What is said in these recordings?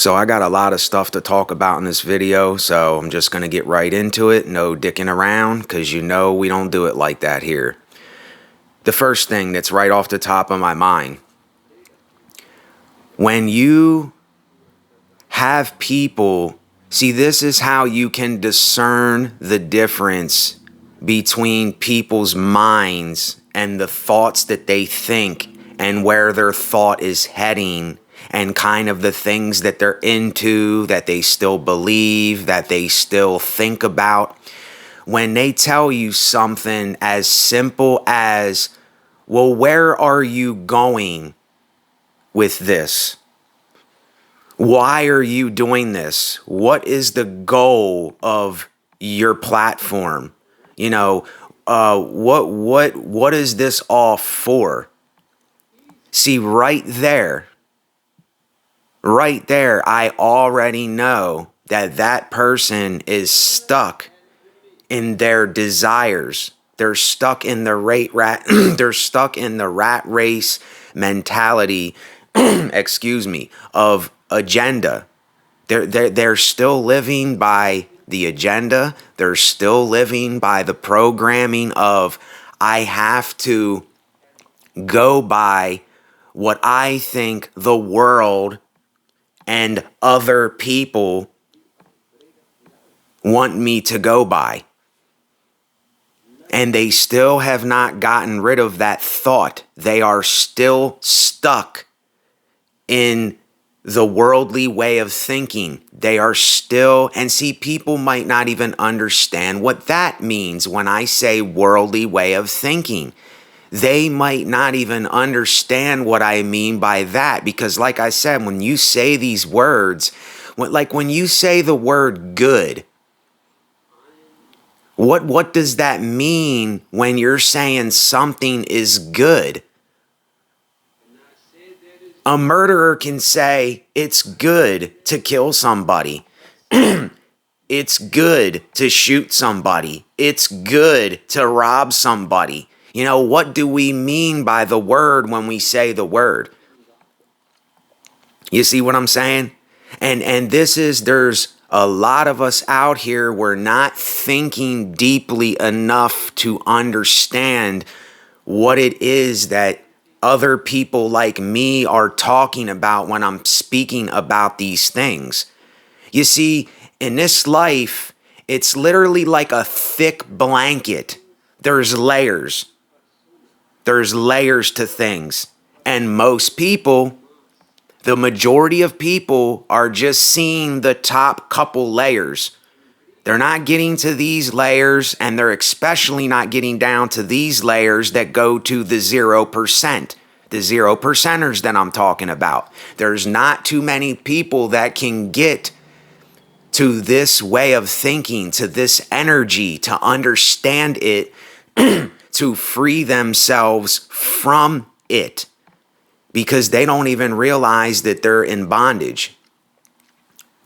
So I got a lot of stuff to talk about in this video, so I'm just going to get right into it. No dicking around, because you know we don't do it like that here. The first thing that's right off the top of my mind. When you have people, see, this is how you can discern the difference between people's minds and the thoughts that they think and where their thought is heading and kind of the things that they're into, that they still believe, that they still think about. When they tell you something as simple as, well, where are you going with this? Why are you doing this? What is the goal of your platform? You know, what is this all for? See, right there, I already know that that person is stuck in their desires. They're stuck in the they're stuck in the rat race mentality, of agenda. They're still living by the agenda. They're still living by the programming of, I have to go by what I think the world and other people want me to go by. And they still have not gotten rid of that thought. They are still stuck in the worldly way of thinking. They are still, and see, people might not even understand what that means when I say worldly way of thinking. They might not even understand what I mean by that, because like I said, when you say these words, when you say the word good, what does that mean when you're saying something is good? A murderer can say it's good to kill somebody. It's good to shoot somebody. It's good to rob somebody. You know, what do we mean by the word when we say the word? You see what I'm saying? And there's a lot of us out here, we're not thinking deeply enough to understand what it is that other people like me are talking about when I'm speaking about these things. You see, in this life, it's literally like a thick blanket. There's layers. There's layers to things. And most people, the majority of people, are just seeing the top couple layers. They're not getting to these layers, and they're especially not getting down to these layers that go to the 0%. The 0%ers that I'm talking about. There's not too many people that can get to this way of thinking, to this energy, to understand it, to free themselves from it, because they don't even realize that they're in bondage.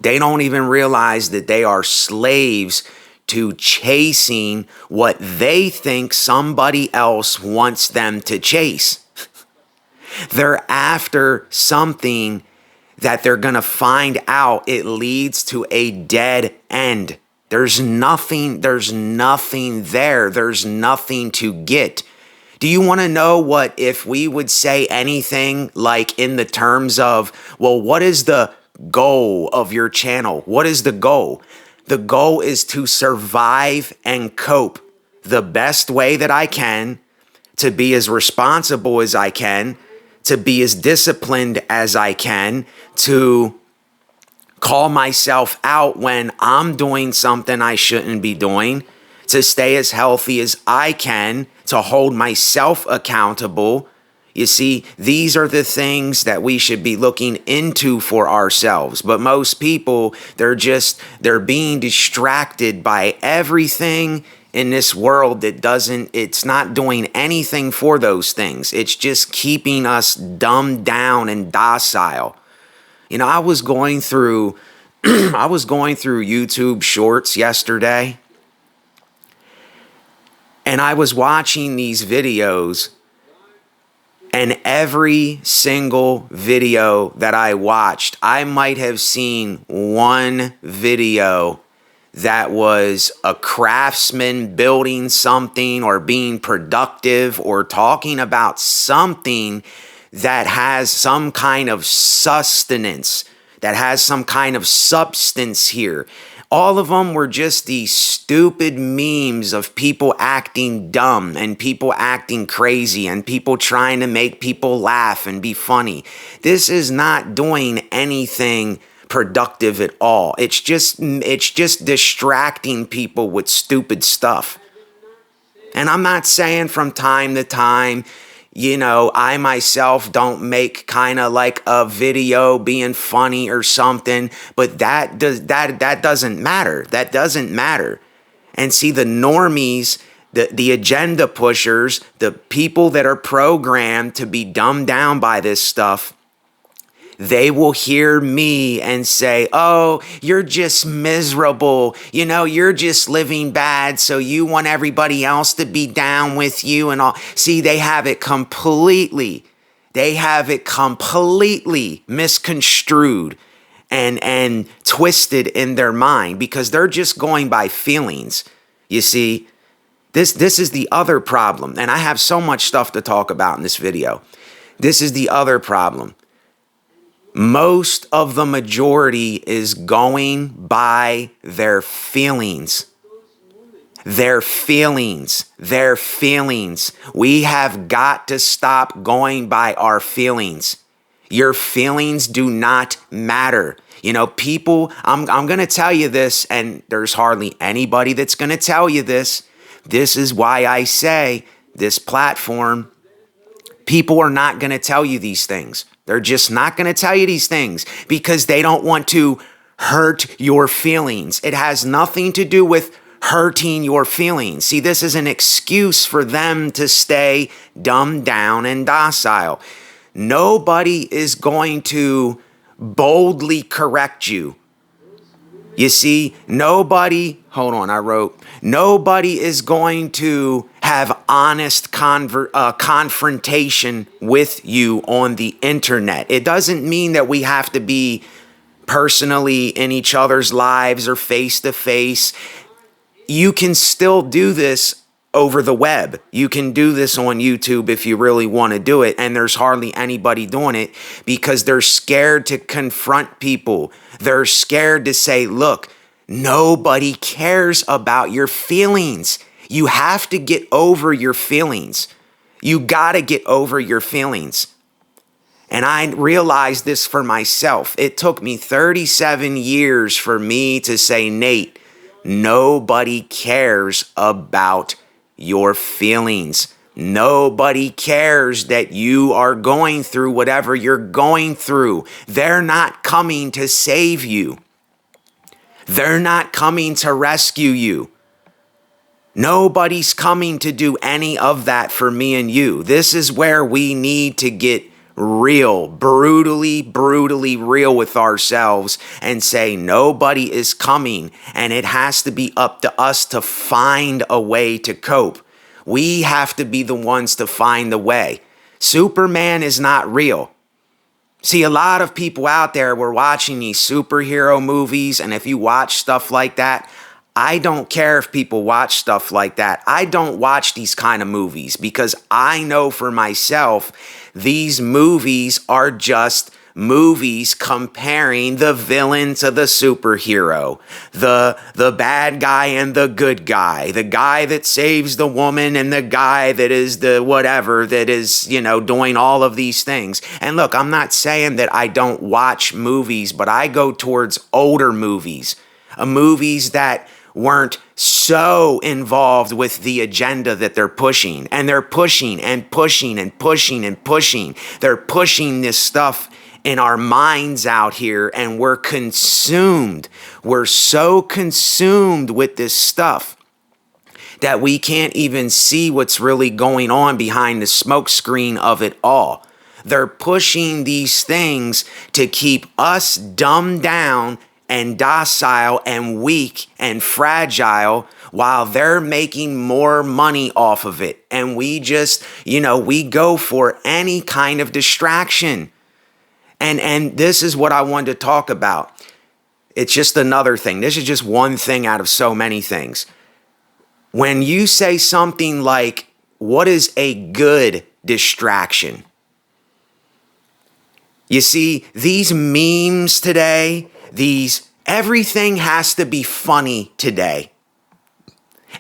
They don't even realize that they are slaves to chasing what they think somebody else wants them to chase. They're after something that they're going to find out it leads to a dead end. There's nothing there. There's nothing to get. Do you want to know what if we would say anything like in the terms of, well, what is the goal of your channel? What is the goal? The goal is to survive and cope the best way that I can, to be as responsible as I can, to be as disciplined as I can, to call myself out when I'm doing something I shouldn't be doing, to stay as healthy as I can, to hold myself accountable. You see, these are the things that we should be looking into for ourselves. But most people, they're being distracted by everything in this world it's not doing anything for those things. It's just keeping us dumbed down and docile. You know, I was going through YouTube Shorts yesterday, and I was watching these videos, And every single video that I watched, I might have seen one video that was a craftsman building something or being productive or talking about something that has some kind of sustenance, that has some kind of substance here. All of them were just these stupid memes of people acting dumb and people acting crazy and people trying to make people laugh and be funny. This is not doing anything productive at all. It's just distracting people with stupid stuff. And I'm not saying from time to time, I myself don't make kind of like a video being funny or something, but that doesn't matter. That doesn't matter. And see, the normies, the agenda pushers, the people that are programmed to be dumbed down by this stuff, they will hear me and say, oh, you're just miserable. You're just living bad. So you want everybody else to be down with you and all. See, they have it completely misconstrued and twisted in their mind because they're just going by feelings. You see, this is the other problem. And I have so much stuff to talk about in this video. This is the other problem. Most of the majority is going by their feelings. Their feelings. We have got to stop going by our feelings. Your feelings do not matter. People, I'm going to tell you this, and there's hardly anybody that's going to tell you this. This is why I say this platform, people are not going to tell you these things. They're just not going to tell you these things because they don't want to hurt your feelings. It has nothing to do with hurting your feelings. See, this is an excuse for them to stay dumbed down and docile. Nobody is going to boldly correct you. You see, nobody is going to have honest confrontation with you on the internet. It doesn't mean that we have to be personally in each other's lives or face to face. You can still do this over the web. You can do this on YouTube if you really want to do it. And there's hardly anybody doing it because they're scared to confront people. They're scared to say, look, nobody cares about your feelings. You have to get over your feelings. You got to get over your feelings. And I realized this for myself. It took me 37 years for me to say, Nate, nobody cares about your feelings. Nobody cares that you are going through whatever you're going through. They're not coming to save you. They're not coming to rescue you. Nobody's coming to do any of that for me and you. This is where we need to get real, brutally real with ourselves and say nobody is coming, and it has to be up to us to find a way to cope. We have to be the ones to find the way. Superman is not real. See, a lot of people out there were watching these superhero movies, and if you watch stuff like that, I don't care if people watch stuff like that. I don't watch these kind of movies because I know for myself, these movies are just movies comparing the villain to the superhero, the bad guy and the good guy, the guy that saves the woman and the guy that is the whatever that is, doing all of these things. And look, I'm not saying that I don't watch movies, but I go towards older movies, movies that weren't so involved with the agenda that they're pushing. And they're pushing and pushing and pushing and pushing. They're pushing this stuff in our minds out here, and we're consumed. We're so consumed with this stuff that we can't even see what's really going on behind the smoke screen of it all. They're pushing these things to keep us dumbed down and docile and weak and fragile while they're making more money off of it. And we just, we go for any kind of distraction. And this is what I wanted to talk about. It's just another thing. This is just one thing out of so many things. When you say something like, what is a good distraction? You see, these memes today, everything has to be funny today.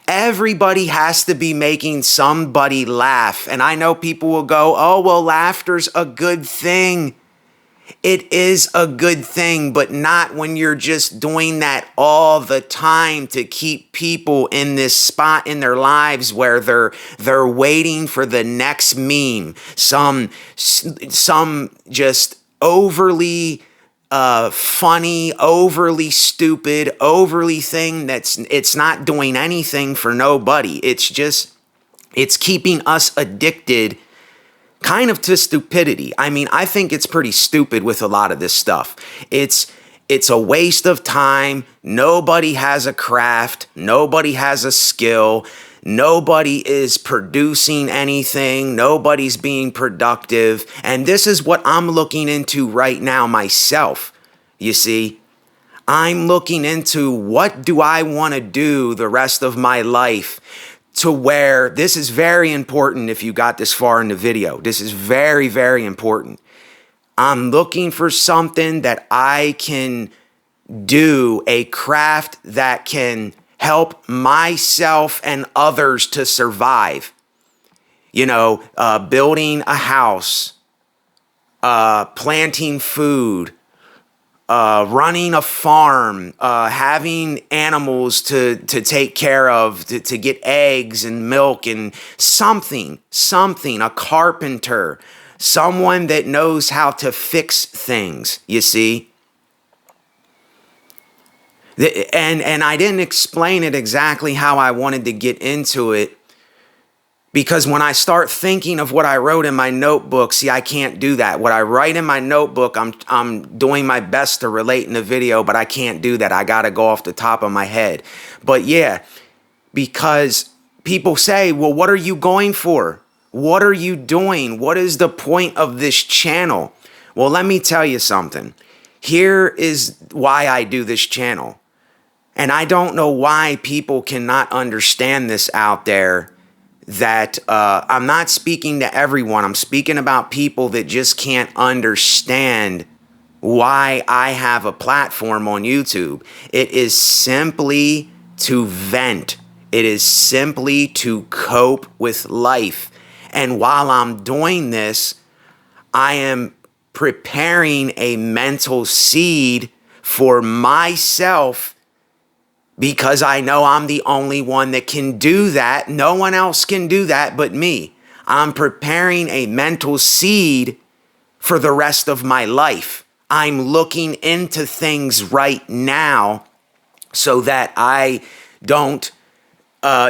Everybody has to be making somebody laugh. And I know people will go, oh, well, laughter's a good thing. It is a good thing, but not when you're just doing that all the time to keep people in this spot in their lives where they're waiting for the next meme, some just overly funny, overly stupid, overly thing it's not doing anything for nobody. It's keeping us addicted kind of to stupidity. I mean, I think it's pretty stupid with a lot of this stuff. It's a waste of time. Nobody has a craft. Nobody has a skill. Nobody is producing anything. Nobody's being productive. And this is what I'm looking into right now myself. You see, I'm looking into what do I want to do the rest of my life, to where this is very important. If you got this far in the video, this is very, very important. I'm looking for something that I can do, a craft that can help myself and others to survive. Building a house, planting food, running a farm, having animals to take care of, to get eggs and milk and something, a carpenter, someone that knows how to fix things, you see. And I didn't explain it exactly how I wanted to get into it, because when I start thinking of what I wrote in my notebook, see, I can't do that. What I write in my notebook, I'm doing my best to relate in the video, but I can't do that. I got to go off the top of my head. But yeah, because people say, well, what are you going for? What are you doing? What is the point of this channel? Well, let me tell you something. Here is why I do this channel. And I don't know why people cannot understand this out there, that I'm not speaking to everyone. I'm speaking about people that just can't understand why I have a platform on YouTube. It is simply to vent. It is simply to cope with life. And while I'm doing this, I am preparing a mental seed for myself, because I know I'm the only one that can do that. No one else can do that but me. I'm preparing a mental seed for the rest of my life. I'm looking into things right now so that I don't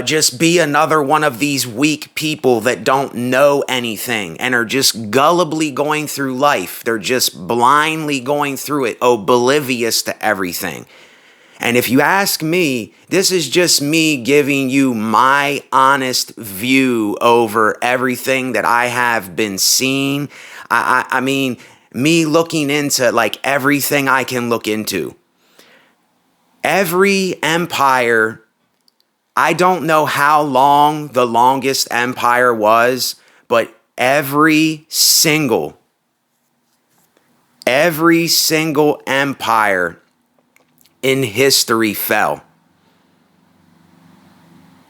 just be another one of these weak people that don't know anything and are just gullibly going through life. They're just blindly going through it, oblivious to everything. And if you ask me, this is just me giving you my honest view over everything that I have been seeing. I mean, me looking into like everything I can look into. Every empire, I don't know how long the longest empire was, but every single empire in history fell.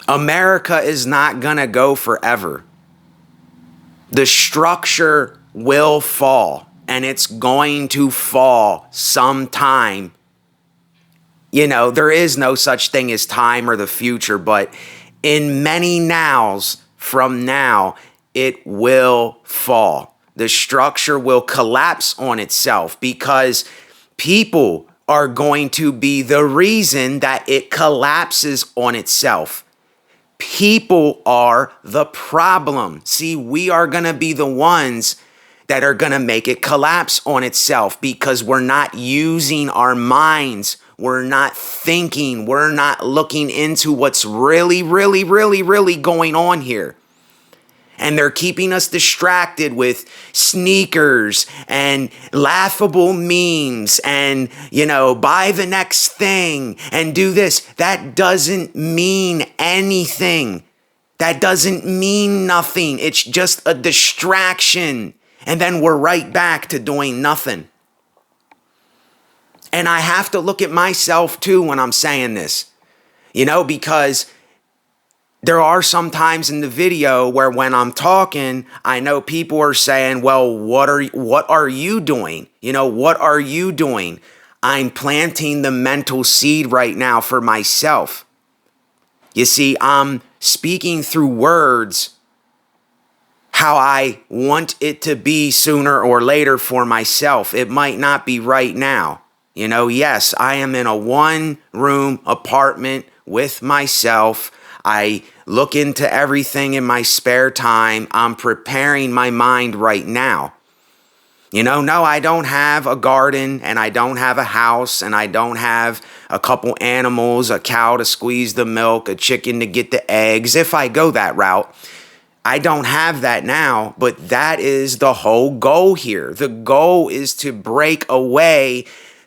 America is not gonna go forever. The structure will fall, and it's going to fall sometime. There is no such thing as time or the future, but in many nows from now, it will fall. The structure will collapse on itself, because people are going to be the reason that it collapses on itself. People are the problem. See, we are going to be the ones that are going to make it collapse on itself because we're not using our minds. We're not thinking. We're not looking into what's really, really, really, really going on here. And they're keeping us distracted with sneakers and laughable memes and, buy the next thing and do this. That doesn't mean anything. That doesn't mean nothing. It's just a distraction. And then we're right back to doing nothing. And I have to look at myself too when I'm saying this, because there are some times in the video where when I'm talking, I know people are saying, well, what are you doing? What are you doing? I'm planting the mental seed right now for myself. You see, I'm speaking through words how I want it to be sooner or later for myself. It might not be right now. Yes, I am in a 1-room apartment with myself. I look into everything in my spare time. I'm preparing my mind right now. No, I don't have a garden and I don't have a house and I don't have a couple animals, a cow to squeeze the milk, a chicken to get the eggs. If I go that route, I don't have that now, but that is the whole goal here. The goal is to break away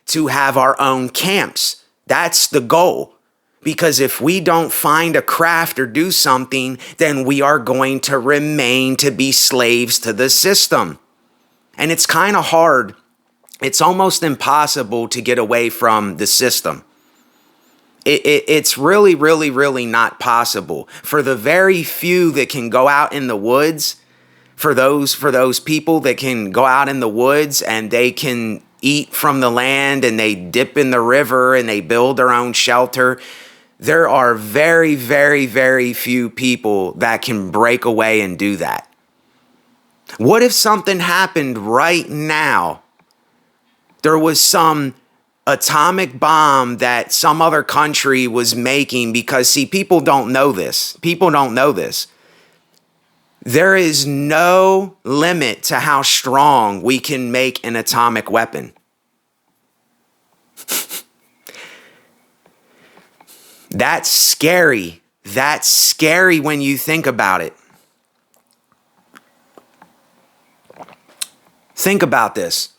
to have our own camps. That's the goal. Because if we don't find a craft or do something, then we are going to remain to be slaves to the system. And it's kind of hard. It's almost impossible to get away from the system. It's really, really, really not possible. For the very few that can go out in the woods, for those people that can go out in the woods and they can eat from the land and they dip in the river and they build their own shelter, there are very, very, very few people that can break away and do that. What if something happened right now? There was some atomic bomb that some other country was making because, see, people don't know this. People don't know this. There is no limit to how strong we can make an atomic weapon. That's scary. That's scary when you think about it. Think about this.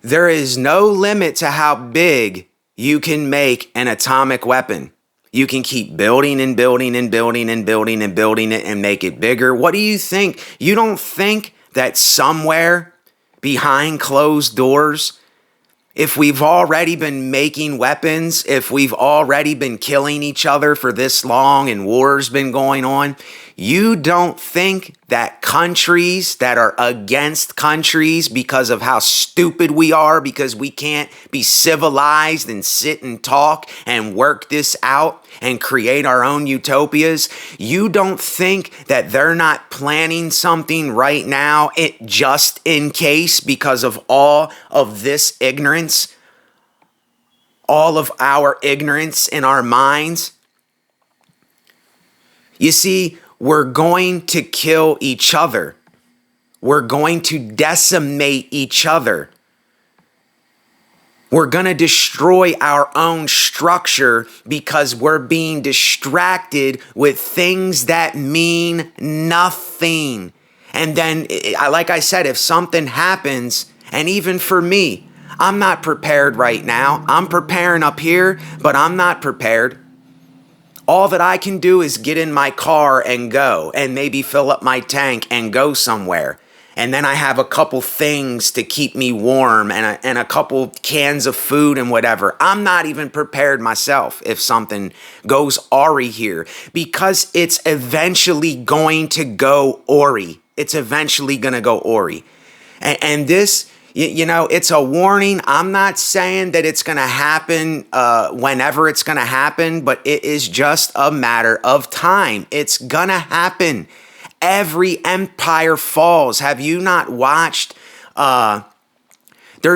There is no limit to how big you can make an atomic weapon. You can keep building and building and building and building and building it and make it bigger. What do you think? You don't think that somewhere behind closed doors, if we've already been making weapons, if we've already been killing each other for this long and wars been going on, you don't think that countries that are against countries because of how stupid we are, because we can't be civilized and sit and talk and work this out and create our own utopias, you don't think that they're not planning something right now just in case because of all of this ignorance, all of our ignorance in our minds? You see, we're going to kill each other. We're going to decimate each other. We're going to destroy our own structure because we're being distracted with things that mean nothing. And then, like I said, if something happens, and even for me, I'm not prepared right now. I'm preparing up here, but I'm not prepared. All that I can do is get in my car and go and maybe fill up my tank and go somewhere. And then I have a couple things to keep me warm and a couple cans of food and whatever. I'm not even prepared myself if something goes awry here because it's eventually going to go awry. It's eventually going to go awry. And this, it's a warning. I'm not saying that it's going to happen whenever it's going to happen, but it is just a matter of time. It's going to happen. Every empire falls. Have you not watched? There's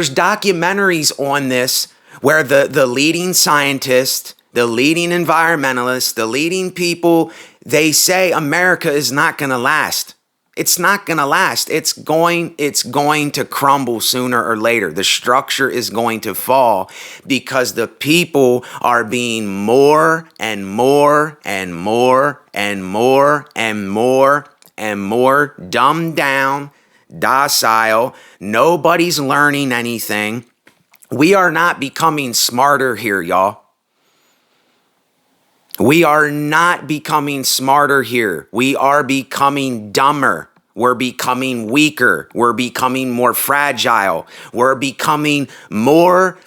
documentaries on this where the leading scientists, the leading environmentalists, the leading people, they say America is not going to last. It's not going to last. It's going to crumble sooner or later. The structure is going to fall because the people are being more and more and more and more and more and more dumbed down, docile. Nobody's learning anything. We are not becoming smarter here, y'all. We are not becoming smarter here. We are becoming dumber. We're becoming weaker. We're becoming more fragile. We're becoming more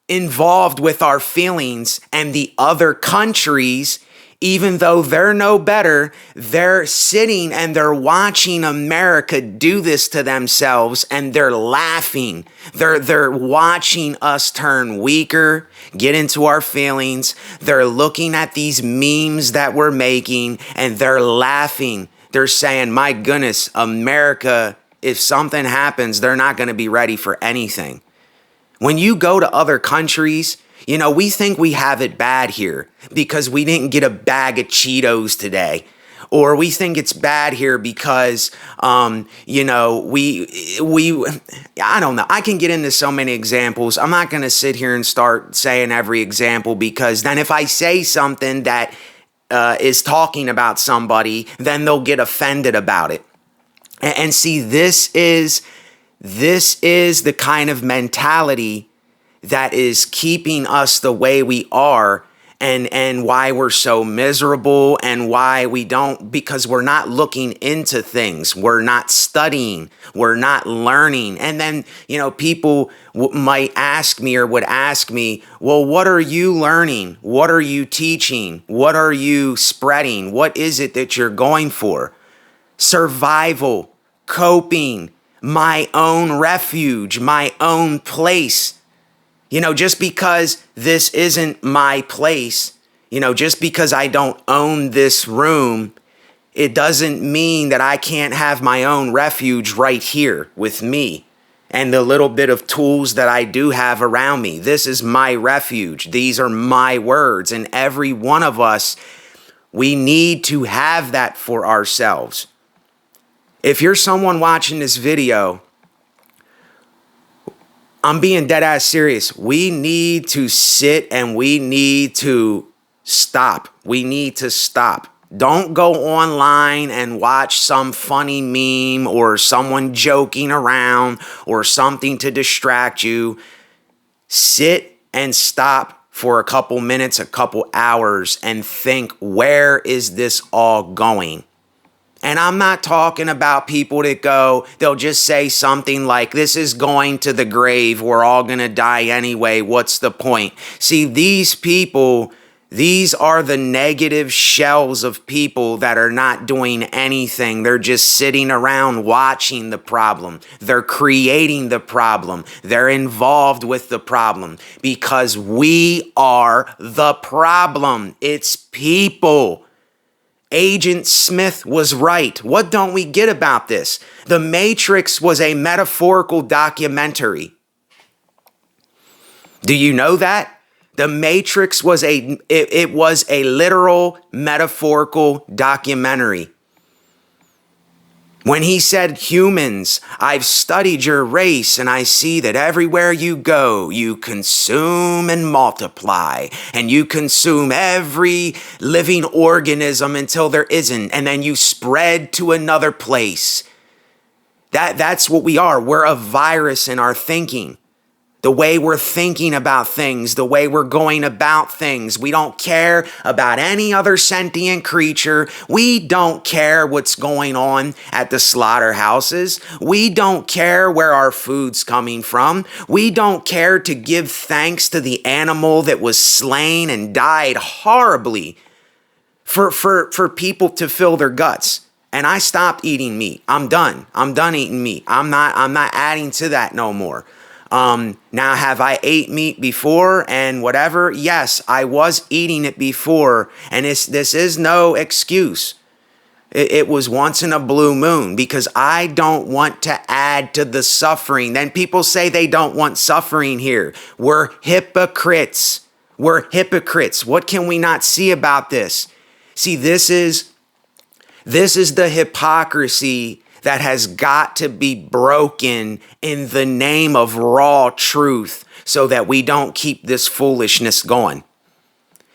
involved with our feelings, and the other countries, even though they're no better, they're sitting and they're watching America do this to themselves, and they're laughing. They're watching us turn weaker, get into our feelings. They're looking at these memes that we're making, and they're laughing. They're saying, my goodness, America, if something happens, they're not going to be ready for anything. When you go to other countries, you know, we think we have it bad here because we didn't get a bag of Cheetos today. Or we think it's bad here because, you know, I don't know. I can get into so many examples. I'm not going to sit here and start saying every example, because then if I say something that is talking about somebody, then they'll get offended about it. And see, this is the kind of mentality that is keeping us the way we are, and why we're so miserable, and why we don't, because we're not looking into things. We're not studying. We're not learning. And then, you know, people might ask me, or would ask me, well, what are you learning? What are you teaching? What are you spreading? What is it that you're going for? Survival, coping, my own refuge, my own place. You know, just because this isn't my place, you know, just because I don't own this room, it doesn't mean that I can't have my own refuge right here with me and the little bit of tools that I do have around me. This is my refuge. These are my words. And every one of us, we need to have that for ourselves. If you're someone watching this video, I'm being dead ass serious. We need to sit and we need to stop. We need to stop. Don't go online and watch some funny meme or someone joking around or something to distract you. Sit and stop for a couple minutes, a couple hours, and think, where is this all going? And I'm not talking about people that they'll just say something like, this is going to the grave. We're all going to die anyway. What's the point? See, these people, these are the negative shells of people that are not doing anything. They're just sitting around watching the problem. They're creating the problem. They're involved with the problem, because we are the problem. It's people. Agent Smith was right. What don't we get about this? The Matrix was a metaphorical documentary. Do you know that? The Matrix was a literal metaphorical documentary. When he said, humans, I've studied your race and I see that everywhere you go, you consume and multiply, and you consume every living organism until there isn't, and then you spread to another place. That's what we are. We're a virus in our thinking. The way we're thinking about things, the way we're going about things. We don't care about any other sentient creature. We don't care what's going on at the slaughterhouses. We don't care where our food's coming from. We don't care to give thanks to the animal that was slain and died horribly for people to fill their guts. And I stopped eating meat. I'm done. I'm done eating meat. I'm not adding to that no more. Now, have I ate meat before and whatever? Yes, I was eating it before, and this is no excuse. It was once in a blue moon, because I don't want to add to the suffering. Then people say they don't want suffering here. We're hypocrites. We're hypocrites. What can we not see about this? See, this is the hypocrisy that has got to be broken in the name of raw truth so that we don't keep this foolishness going.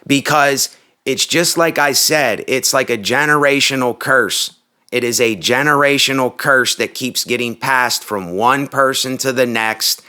Because it's just like I said, it's like a generational curse. It is a generational curse that keeps getting passed from one person to the next.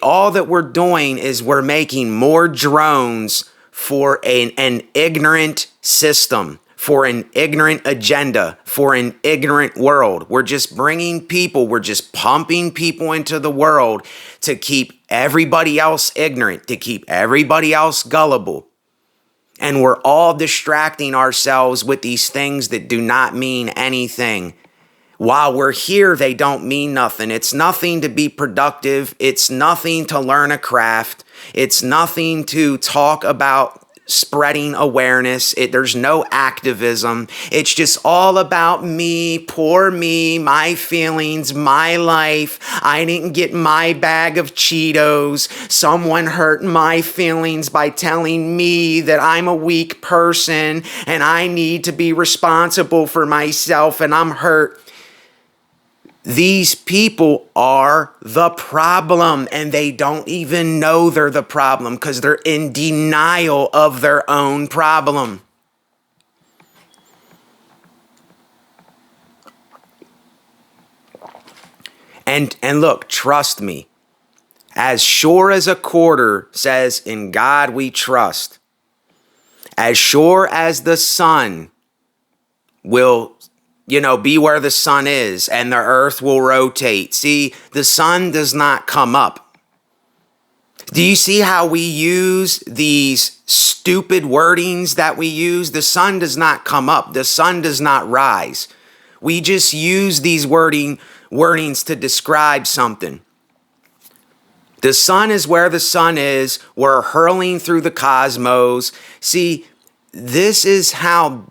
All that we're doing is we're making more drones for an ignorant system, for an ignorant agenda, for an ignorant world. We're just bringing people, we're just pumping people into the world to keep everybody else ignorant, to keep everybody else gullible. And we're all distracting ourselves with these things that do not mean anything. While we're here, they don't mean nothing. It's nothing to be productive. It's nothing to learn a craft. It's nothing to talk about spreading awareness. There's no activism. It's just all about me, poor me, my feelings, my life. I didn't get my bag of Cheetos. Someone hurt my feelings by telling me that I'm a weak person and I need to be responsible for myself and I'm hurt. These people are the problem, and they don't even know they're the problem because they're in denial of their own problem. And look, trust me, as sure as a quarter says, in God we trust, as sure as the sun will be where the sun is and the earth will rotate. See, the sun does not come up. Do you see how we use these stupid wordings that we use? The sun does not come up. The sun does not rise. We just use these wordings to describe something. The sun is where the sun is. We're hurling through the cosmos. See, this is how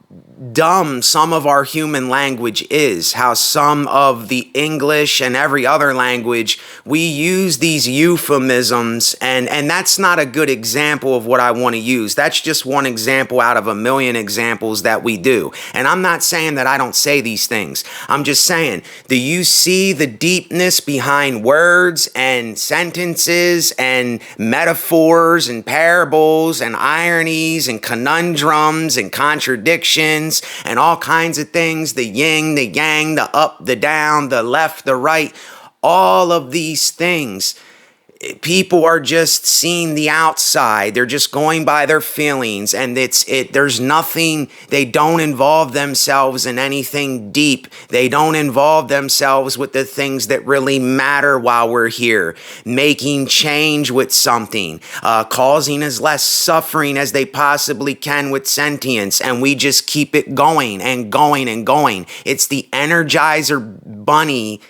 dumb some of our human language is, how some of the English and every other language, we use these euphemisms, and that's not a good example of what I want to use. That's just one example out of a million examples that we do. And I'm not saying that I don't say these things. I'm just saying, do you see the deepness behind words and sentences and metaphors and parables and ironies and conundrums and contradictions and all kinds of things, the yin, the yang, the up, the down, the left, the right, all of these things. People are just seeing the outside. They're just going by their feelings, and there's nothing, they don't involve themselves in anything deep. They don't involve themselves with the things that really matter while we're here, making change with something, causing as less suffering as they possibly can with sentience, and we just keep it going and going and going. It's the Energizer bunny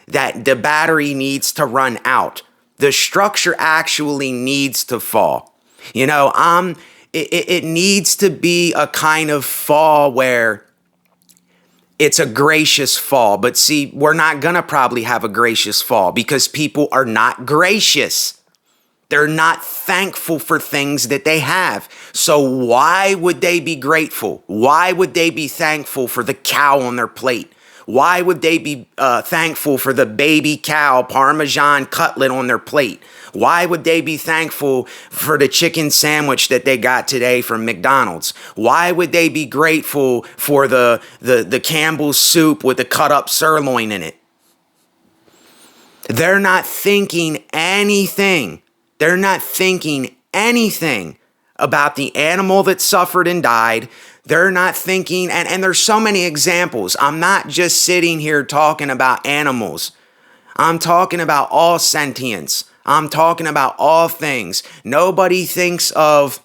that the battery needs to run out. The structure actually needs to fall. It needs to be a kind of fall where it's a gracious fall. But see, we're not going to probably have a gracious fall because people are not gracious. They're not thankful for things that they have. So why would they be grateful? Why would they be thankful for the cow on their plate? Why would they be thankful for the baby cow Parmesan cutlet on their plate? Why would they be thankful for the chicken sandwich that they got today from McDonald's? Why would they be grateful for the Campbell's soup with the cut up sirloin in it? They're not thinking anything. They're not thinking anything about the animal that suffered and died. They're not thinking, and there's so many examples. I'm not just sitting here talking about animals. I'm talking about all sentience. I'm talking about all things. Nobody thinks of,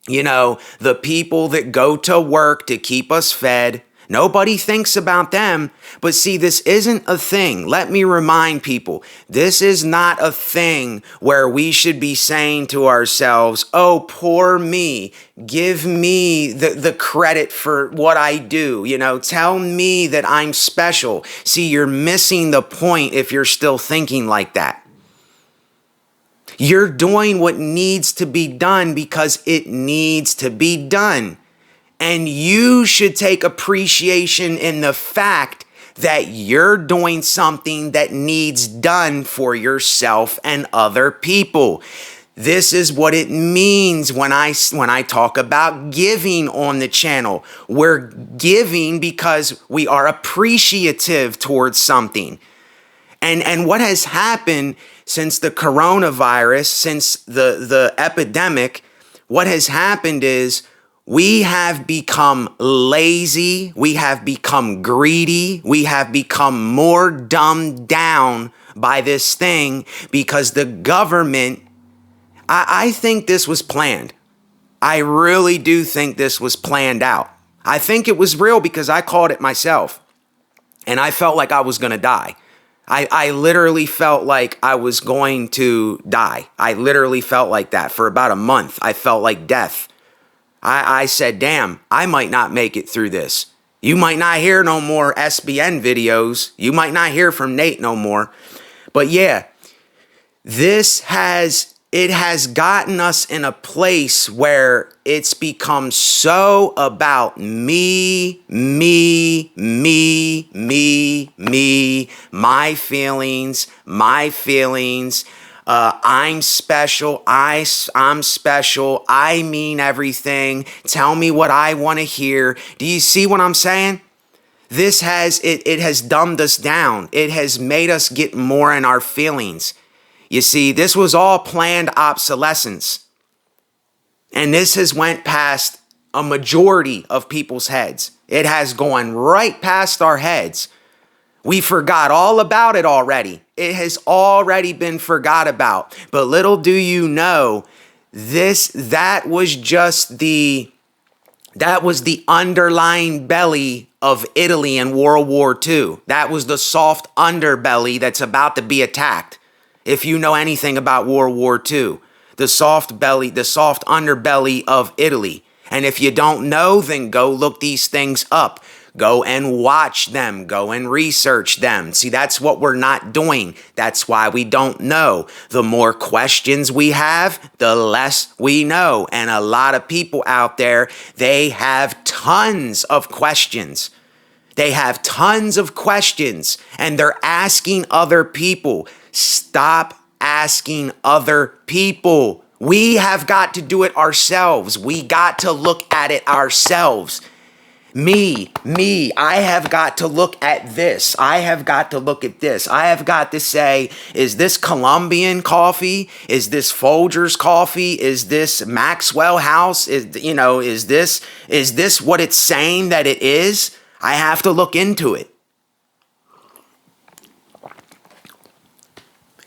the people that go to work to keep us fed. Nobody thinks about them. But see, this isn't a thing. Let me remind people, this is not a thing where we should be saying to ourselves, oh, poor me, give me the credit for what I do. Tell me that I'm special. See, you're missing the point if you're still thinking like that. You're doing what needs to be done because it needs to be done. And you should take appreciation in the fact that you're doing something that needs done for yourself and other people. This is what it means when I talk about giving on the channel. We're giving because we are appreciative towards something. And what has happened since the coronavirus, since the epidemic, what has happened is we have become lazy, we have become greedy, we have become more dumbed down by this thing because the government, I think this was planned. I really do think this was planned out. I think it was real because I called it myself and I felt like I was going to die. I literally felt like I was going to die. I literally felt like that for about a month. I felt like death. I said, damn, I might not make it through this. You might not hear no more SBN videos. You might not hear from Nate no more. But yeah, it has gotten us in a place where it's become so about me, my feelings. I'm special. I'm special. I mean everything. Tell me what I want to hear. Do you see what I'm saying? This it has dumbed us down. It has made us get more in our feelings. You see, this was all planned obsolescence. And this has went past a majority of people's heads. It has gone right past our heads. We forgot all about it already. It has already been forgot about. But little do you know, that was the underlying belly of Italy in World War II. That was the soft underbelly that's about to be attacked. If you know anything about World War II, the soft underbelly of Italy. And if you don't know, then go look these things up. Go and watch them. Go and research them. See, that's what we're not doing. That's why we don't know. The more questions we have, the less we know. And a lot of people out there, they have tons of questions. They have tons of questions, and they're asking other people. Stop asking other people. We have got to do it ourselves. We got to look at it ourselves. Me, I have got to look at this. I have got to look at this. I have got to say, is this Colombian coffee? Is this Folgers coffee? Is this Maxwell House? Is this what it's saying that it is? I have to look into it.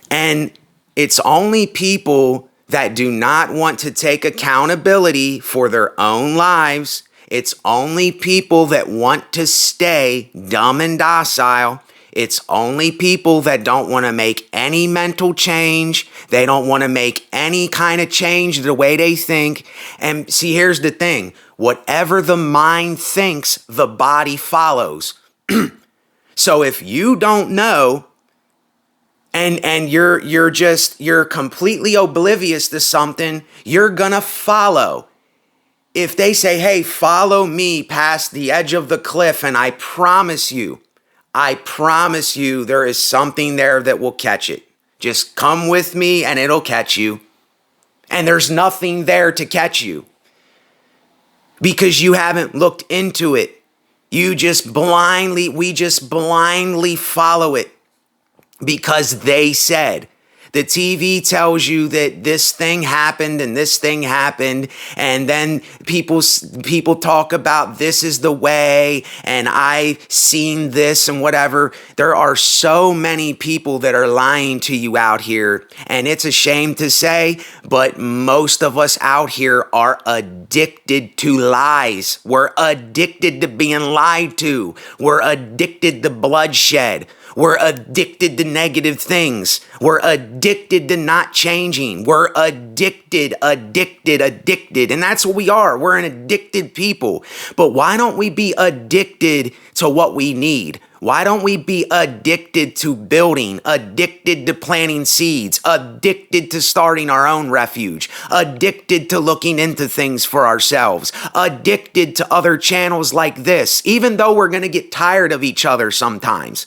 And it's only people that do not want to take accountability for their own lives. It's only people that want to stay dumb and docile. It's only people that don't want to make any mental change. They don't want to make any kind of change the way they think. And see, here's the thing. Whatever the mind thinks, the body follows. So if you don't know, and you're completely oblivious to something, you're gonna follow. If they say, hey, follow me past the edge of the cliff, and I promise you, there is something there that will catch it. Just come with me and it'll catch you. And there's nothing there to catch you because you haven't looked into it. We just blindly follow it. Because they said. The TV tells you that this thing happened and this thing happened, and then people talk about this is the way, and I've seen this and whatever. There are so many people that are lying to you out here, and it's a shame to say, but most of us out here are addicted to lies. We're addicted to being lied to. We're addicted to bloodshed. We're addicted to negative things. We're addicted to not changing. We're addicted. And that's what we are. We're an addicted people. But why don't we be addicted to what we need? Why don't we be addicted to building, addicted to planting seeds, addicted to starting our own refuge, addicted to looking into things for ourselves, addicted to other channels like this, even though we're going to get tired of each other sometimes?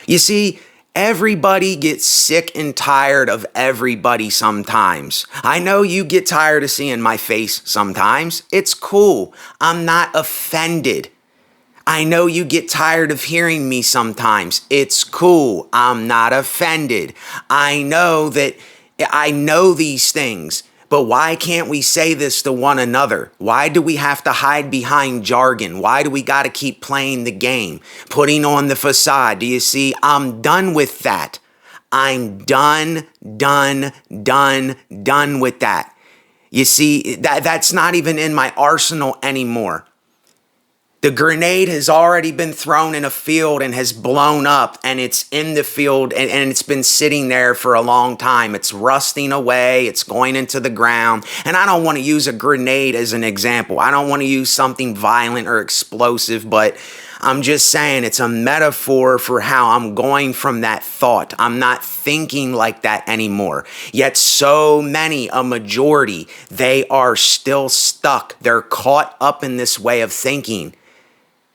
You see, everybody gets sick and tired of everybody sometimes. I know you get tired of seeing my face sometimes. It's cool. I'm not offended. I know you get tired of hearing me sometimes. It's cool. I'm not offended. I know these things, but why can't we say this to one another? Why do we have to hide behind jargon? Why do we got to keep playing the game, putting on the facade? Do you see? I'm done with that. I'm done with that. You see, that's not even in my arsenal anymore. The grenade has already been thrown in a field and has blown up, and it's in the field and it's been sitting there for a long time. It's rusting away. It's going into the ground. And I don't want to use a grenade as an example. I don't want to use something violent or explosive, but I'm just saying it's a metaphor for how I'm going from that thought. I'm not thinking like that anymore. Yet so many, a majority, they are still stuck. They're caught up in this way of thinking.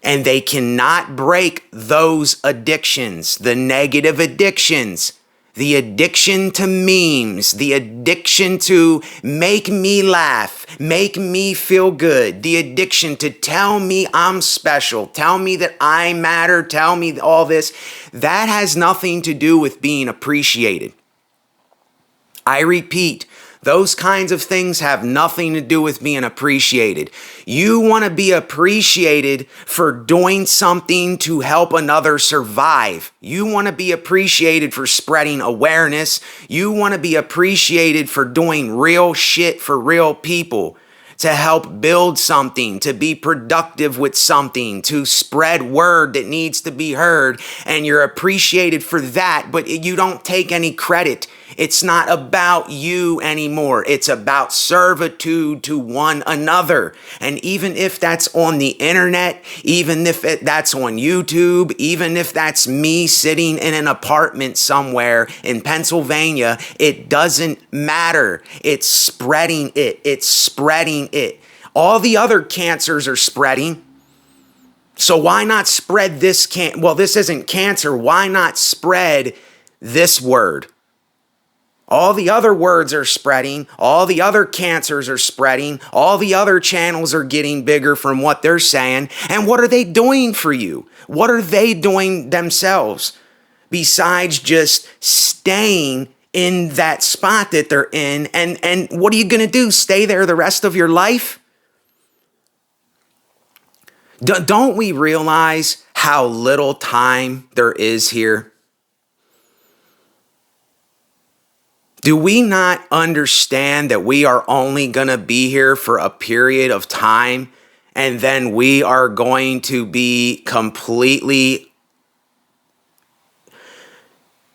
And they cannot break those addictions, the negative addictions, the addiction to memes, the addiction to make me laugh, make me feel good, the addiction to tell me I'm special, tell me that I matter, tell me all this. That has nothing to do with being appreciated. I repeat, those kinds of things have nothing to do with being appreciated. You want to be appreciated for doing something to help another survive. You want to be appreciated for spreading awareness. You want to be appreciated for doing real shit for real people, to help build something, to be productive with something, to spread word that needs to be heard. And you're appreciated for that, but you don't take any credit. It's not about you anymore. It's about servitude to one another. And even if that's on the internet, even if that's on YouTube, even if that's me sitting in an apartment somewhere in Pennsylvania, it doesn't matter. It's spreading it. It's spreading it. All the other cancers are spreading. So why not spread this this isn't cancer. Why not spread this word? All the other words are spreading. All the other cancers are spreading. All the other channels are getting bigger from what they're saying. And what are they doing for you? What are they doing themselves besides just staying in that spot that they're in? And what are you going to do? Stay there the rest of your life? Don't we realize how little time there is here? Do we not understand that we are only going to be here for a period of time, and then we are going to be completely,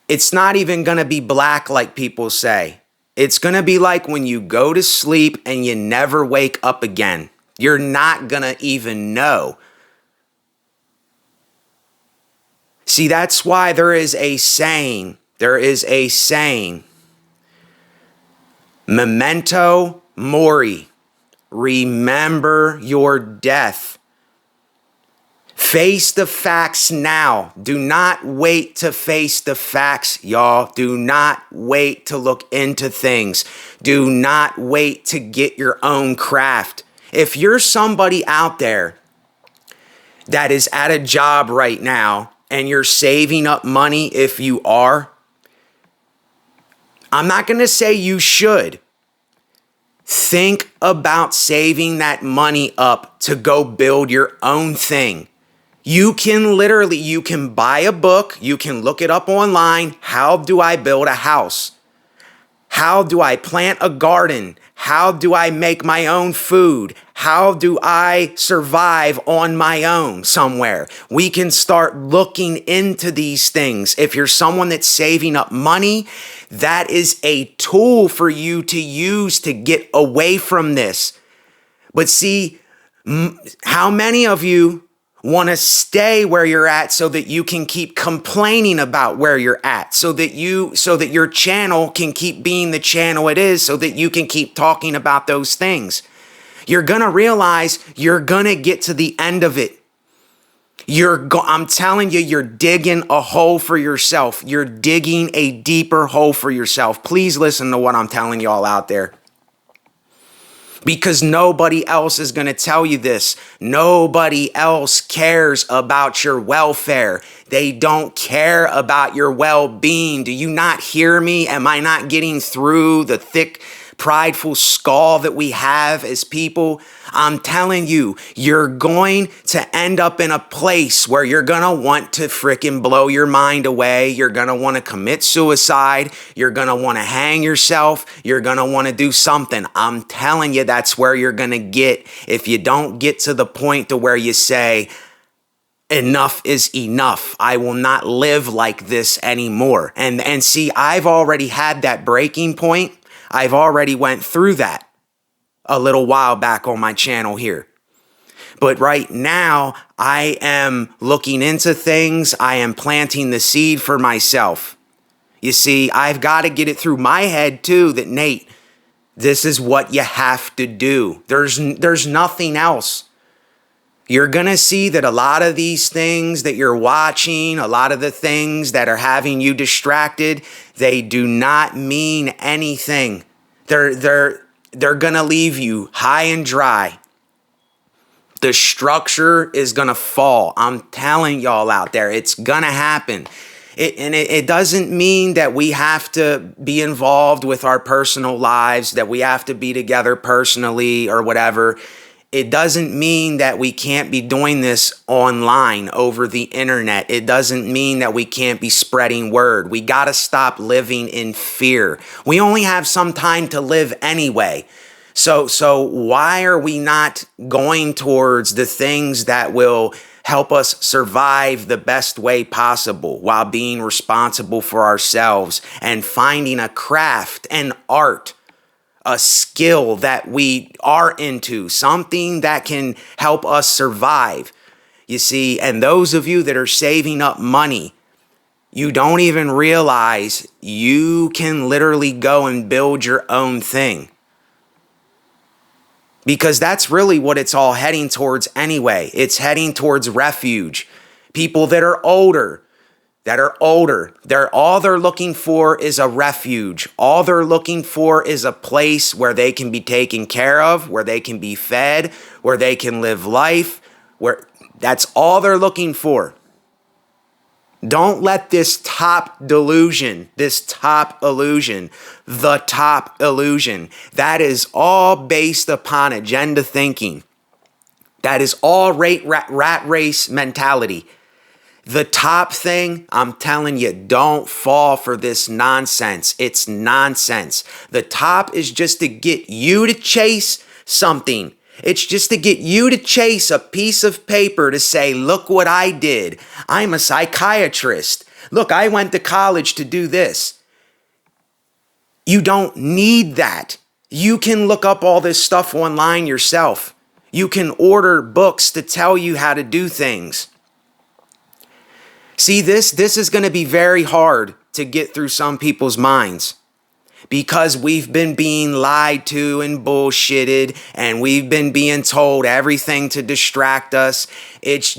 it's not even going to be black like people say. It's going to be like when you go to sleep and you never wake up again. You're not going to even know. See, that's why there is a saying. Memento Mori. Remember your death. Face the facts now. Do not wait to face the facts, y'all. Do not wait to look into things. Do not wait to get your own craft. If you're somebody out there that is at a job right now and you're saving up money, if you are, I'm not going to say you should. Think about saving that money up to go build your own thing. You can buy a book. You can look it up online. How do I build a house? How do I plant a garden? How do I make my own food? How do I survive on my own somewhere? We can start looking into these things. If you're someone that's saving up money, that is a tool for you to use to get away from this. But see, how many of you want to stay where you're at so that you can keep complaining about where you're at, so that your channel can keep being the channel it is, so that you can keep talking about those things. You're going to realize you're going to get to the end of it. I'm telling you, you're digging a hole for yourself. You're digging a deeper hole for yourself. Please listen to what I'm telling y'all out there. Because nobody else is going to tell you this. Nobody else cares about your welfare. They don't care about your well-being. Do you not hear me? Am I not getting through the thick, prideful skull that we have as people? I'm telling you, you're going to end up in a place where you're going to want to freaking blow your mind away. You're going to want to commit suicide. You're going to want to hang yourself. You're going to want to do something. I'm telling you, that's where you're going to get if you don't get to the point to where you say, enough is enough. I will not live like this anymore. And see, I've already had that breaking point. I've already went through that a little while back on my channel here. But right now, I am looking into things. I am planting the seed for myself. You see, I've got to get it through my head too that, Nate, this is what you have to do. There's nothing else. You're going to see that a lot of these things that you're watching, a lot of the things that are having you distracted, they do not mean anything. They're going to leave you high and dry. The structure is going to fall. I'm telling y'all out there, it's going to happen. It doesn't mean that we have to be involved with our personal lives, that we have to be together personally or whatever. It doesn't mean that we can't be doing this online over the internet. It doesn't mean that we can't be spreading word. We got to stop living in fear. We only have some time to live anyway. So why are we not going towards the things that will help us survive the best way possible while being responsible for ourselves and finding a craft, an art, a skill that we are into, something that can help us survive? You see, and those of you that are saving up money, you don't even realize you can literally go and build your own thing. Because that's really what it's all heading towards anyway. It's heading towards refuge. People that are older. All they're looking for is a refuge. All they're looking for is a place where they can be taken care of, where they can be fed, where they can live life, that's all they're looking for. Don't let the top illusion, that is all based upon agenda thinking. That is all rat race mentality. The top thing, I'm telling you, don't fall for this nonsense. It's nonsense. The top is just to get you to chase something. It's just to get you to chase a piece of paper to say, look what I did. I'm a psychiatrist. Look, I went to college to do this. You don't need that. You can look up all this stuff online yourself. You can order books to tell you how to do things. See, this is going to be very hard to get through some people's minds because we've been being lied to and bullshitted, and we've been being told everything to distract us. It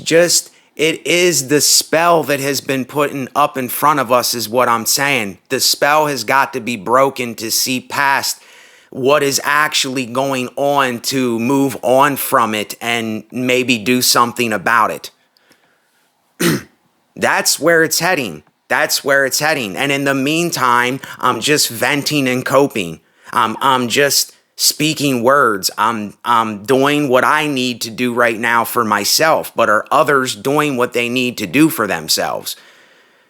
is the spell that has been put up in front of us is what I'm saying. The spell has got to be broken to see past what is actually going on, to move on from it and maybe do something about it. That's where it's heading. And in the meantime, I'm just venting and coping. I'm just speaking words. I'm doing what I need to do right now for myself, but are others doing what they need to do for themselves?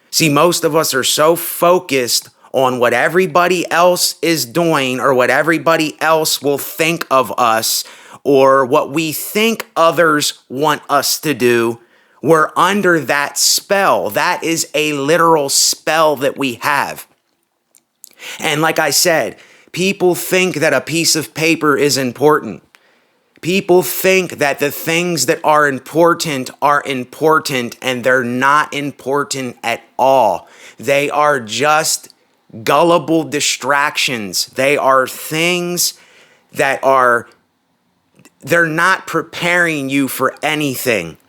See, most of us are so focused on what everybody else is doing or what everybody else will think of us or what we think others want us to do. We're under that spell. That is a literal spell that we have. And like I said, people think that a piece of paper is important. People think that the things that are important, and they're not important at all. They are just gullible distractions. They are things that they're not preparing you for anything.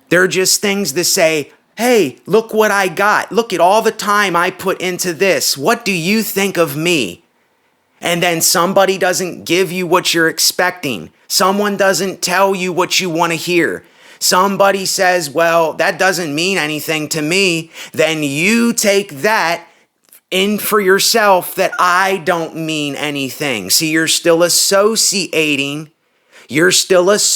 They're just things to say, hey, look what I got. Look at all the time I put into this. What do you think of me? And then somebody doesn't give you what you're expecting. Someone doesn't tell you what you want to hear. Somebody says, well, that doesn't mean anything to me. Then you take that in for yourself that I don't mean anything. See, you're still associating yourself.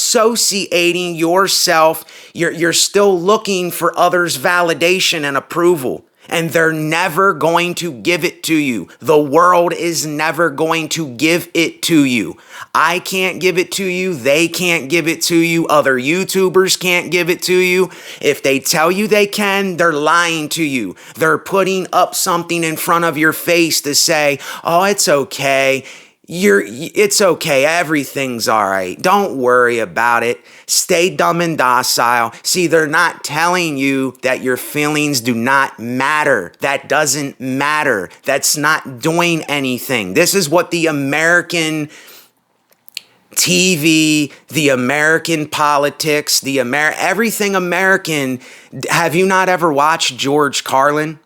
You're still looking for others' validation and approval. And they're never going to give it to you. The world is never going to give it to you. I can't give it to you. They can't give it to you. Other YouTubers can't give it to you. If they tell you they can, they're lying to you. They're putting up something in front of your face to say, oh, it's okay. It's okay. Everything's all right. Don't worry about it. Stay dumb and docile. See, they're not telling you that your feelings do not matter. That doesn't matter. That's not doing anything. This is what the American TV, the American politics, everything American. Have you not ever watched George Carlin?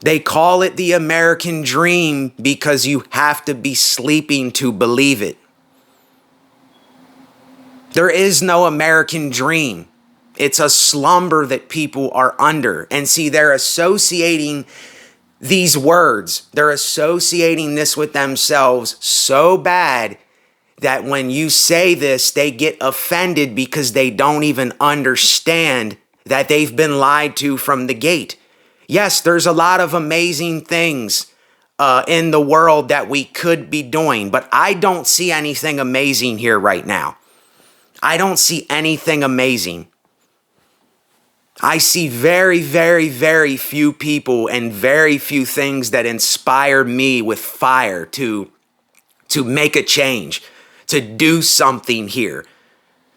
They call it the American dream because you have to be sleeping to believe it. There is no American dream. It's a slumber that people are under. And see, they're associating these words. They're associating this with themselves so bad that when you say this, they get offended because they don't even understand that they've been lied to from the gate. Yes, there's a lot of amazing things in the world that we could be doing, but I don't see anything amazing here right now. I don't see anything amazing. I see very, very, very few people and very few things that inspire me with fire to make a change, to do something here,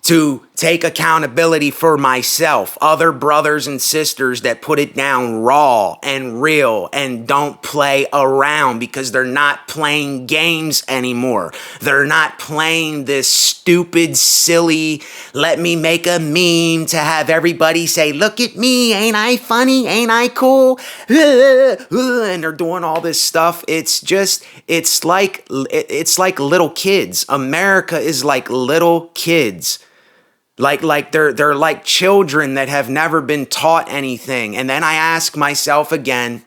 to take accountability for myself, other brothers and sisters that put it down raw and real and don't play around because they're not playing games anymore. They're not playing this stupid, silly, let me make a meme to have everybody say, look at me, ain't I funny, ain't I cool? And they're doing all this stuff. It's like little kids. America is like little kids. Like they're like children that have never been taught anything. And then I ask myself again,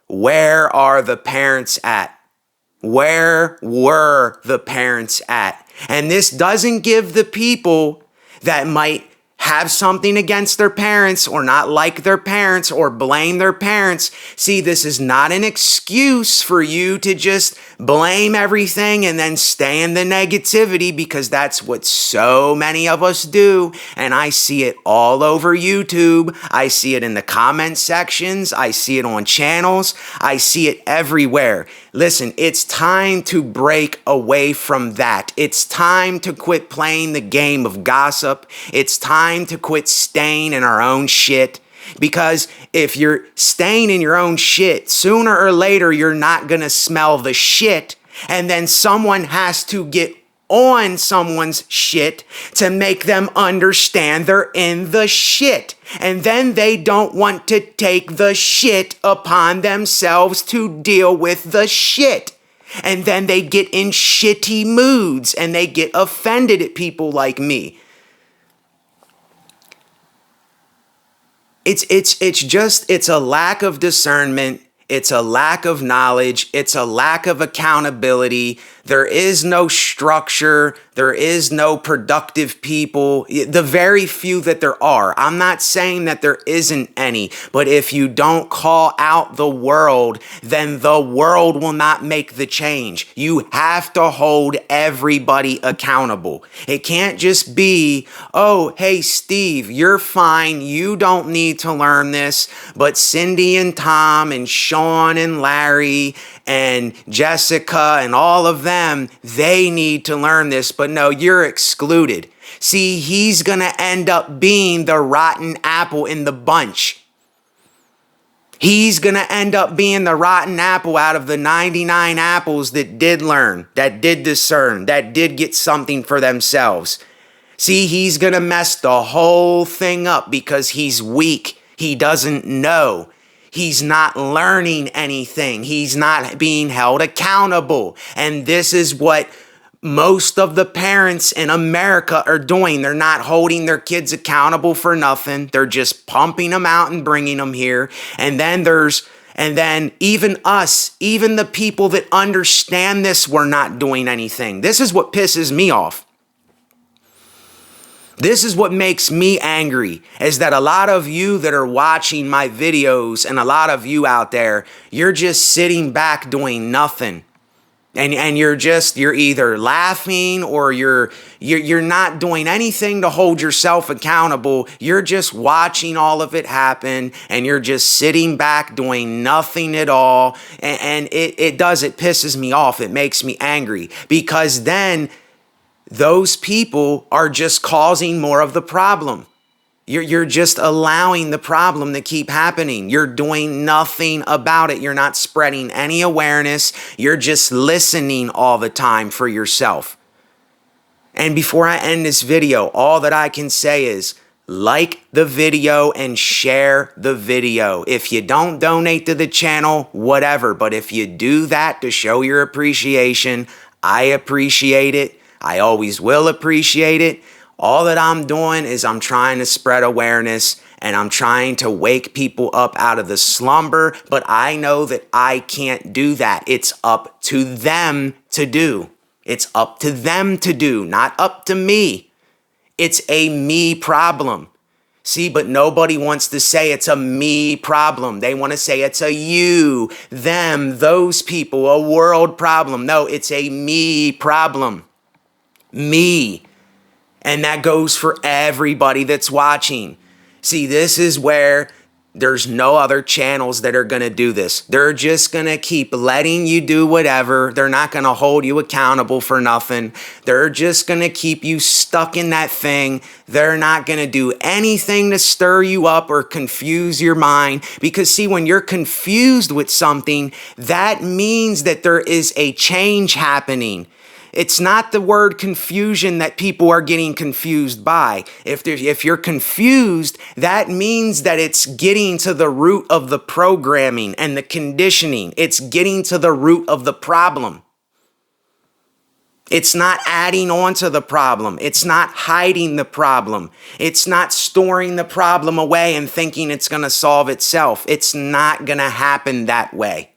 where are the parents at? Where were the parents at? And this doesn't give the people that might have something against their parents or not like their parents or blame their parents. See, this is not an excuse for you to just blame everything and then stay in the negativity, because that's what so many of us do. And I see it all over YouTube. I see it in the comment sections. I see it on channels. I see it everywhere. Listen, it's time to break away from that. It's time to quit playing the game of gossip. It's time to quit staying in our own shit. Because if you're staying in your own shit, sooner or later, you're not going to smell the shit. And then someone has to get on someone's shit to make them understand they're in the shit. And then they don't want to take the shit upon themselves to deal with the shit. And then they get in shitty moods and they get offended at people like me. It's a lack of discernment. It's a lack of knowledge. It's a lack of accountability. There is no structure. There is no productive people. The very few that there are. I'm not saying that there isn't any, but if you don't call out the world, then the world will not make the change. You have to hold everybody accountable. It can't just be, oh, hey, Steve, you're fine. You don't need to learn this, but Cindy and Tom and Sean and Larry and Jessica and all of them, they need to learn this, but no, you're excluded. See, he's going to end up being the rotten apple in the bunch. He's going to end up being the rotten apple out of the 99 apples that did learn, that did discern, that did get something for themselves. See, he's going to mess the whole thing up because he's weak. He doesn't know. He's not learning anything. He's not being held accountable. And this is what most of the parents in America are doing. They're not holding their kids accountable for nothing. They're just pumping them out and bringing them here. And then even us, even the people that understand this, we're not doing anything. This is what pisses me off. This is what makes me angry, is that a lot of you that are watching my videos and a lot of you out there, you're just sitting back doing nothing. And you're either laughing or you're not doing anything to hold yourself accountable. You're just watching all of it happen and you're just sitting back doing nothing at all. And it pisses me off. It makes me angry because then those people are just causing more of the problem. You're just allowing the problem to keep happening. You're doing nothing about it. You're not spreading any awareness. You're just listening all the time for yourself. And before I end this video, all that I can say is like the video and share the video. If you don't donate to the channel, whatever. But if you do that to show your appreciation, I appreciate it. I always will appreciate it. All that I'm doing is I'm trying to spread awareness and I'm trying to wake people up out of the slumber, but I know that I can't do that. It's up to them to do. It's up to them to do, not up to me. It's a me problem. See, but nobody wants to say it's a me problem. They want to say it's a you, them, those people, a world problem. No, it's a me problem. Me. And that goes for everybody that's watching. See, this is where there's no other channels that are going to do this. They're just going to keep letting you do whatever. They're not going to hold you accountable for nothing. They're just going to keep you stuck in that thing. They're not going to do anything to stir you up or confuse your mind. Because see, when you're confused with something, that means that there is a change happening. It's not the word confusion that people are getting confused by. If you're confused, that means that it's getting to the root of the programming and the conditioning. It's getting to the root of the problem. It's not adding on to the problem. It's not hiding the problem. It's not storing the problem away and thinking it's going to solve itself. It's not going to happen that way.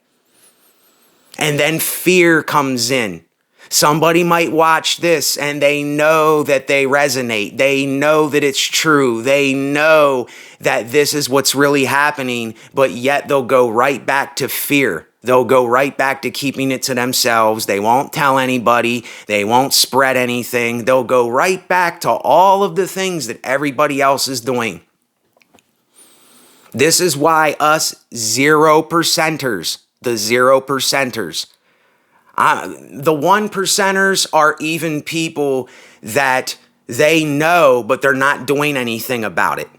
And then fear comes in. Somebody might watch this and they know that they resonate. They know that it's true. They know that this is what's really happening, but yet they'll go right back to fear. They'll go right back to keeping it to themselves. They won't tell anybody. They won't spread anything. They'll go right back to all of the things that everybody else is doing. This is why us 0%ers, the 0%ers, the 1%ers are even people that they know, but they're not doing anything about it.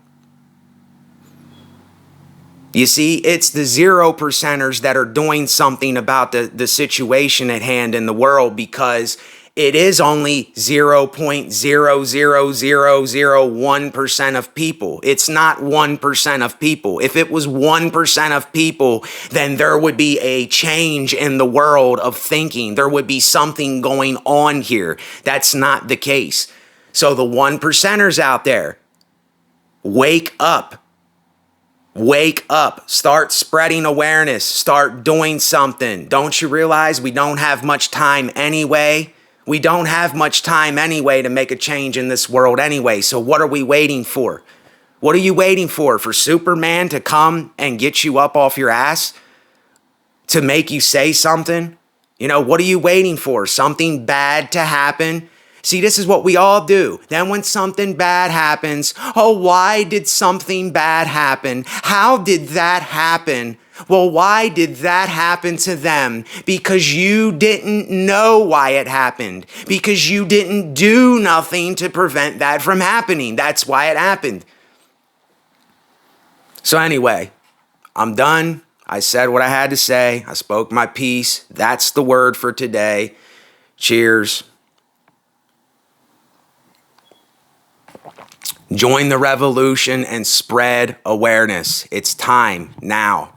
You see, it's the 0%ers that are doing something about the situation at hand in the world, because it is only 0.00001% of people. It's not 1% of people. If it was 1% of people, then there would be a change in the world of thinking. There would be something going on here. That's not the case. So the 1%ers out there, wake up. Wake up. Start spreading awareness. Start doing something. Don't you realize we don't have much time anyway? We don't have much time anyway to make a change in this world anyway. So what are we waiting for? What are you waiting for? For Superman to come and get you up off your ass? To make you say something? You know, what are you waiting for? Something bad to happen? See, this is what we all do. Then when something bad happens, oh, why did something bad happen? How did that happen? Well, why did that happen to them? Because you didn't know why it happened. Because you didn't do nothing to prevent that from happening. That's why it happened. So anyway, I'm done. I said what I had to say. I spoke my piece. That's the word for today. Cheers. Join the revolution and spread awareness. It's time now.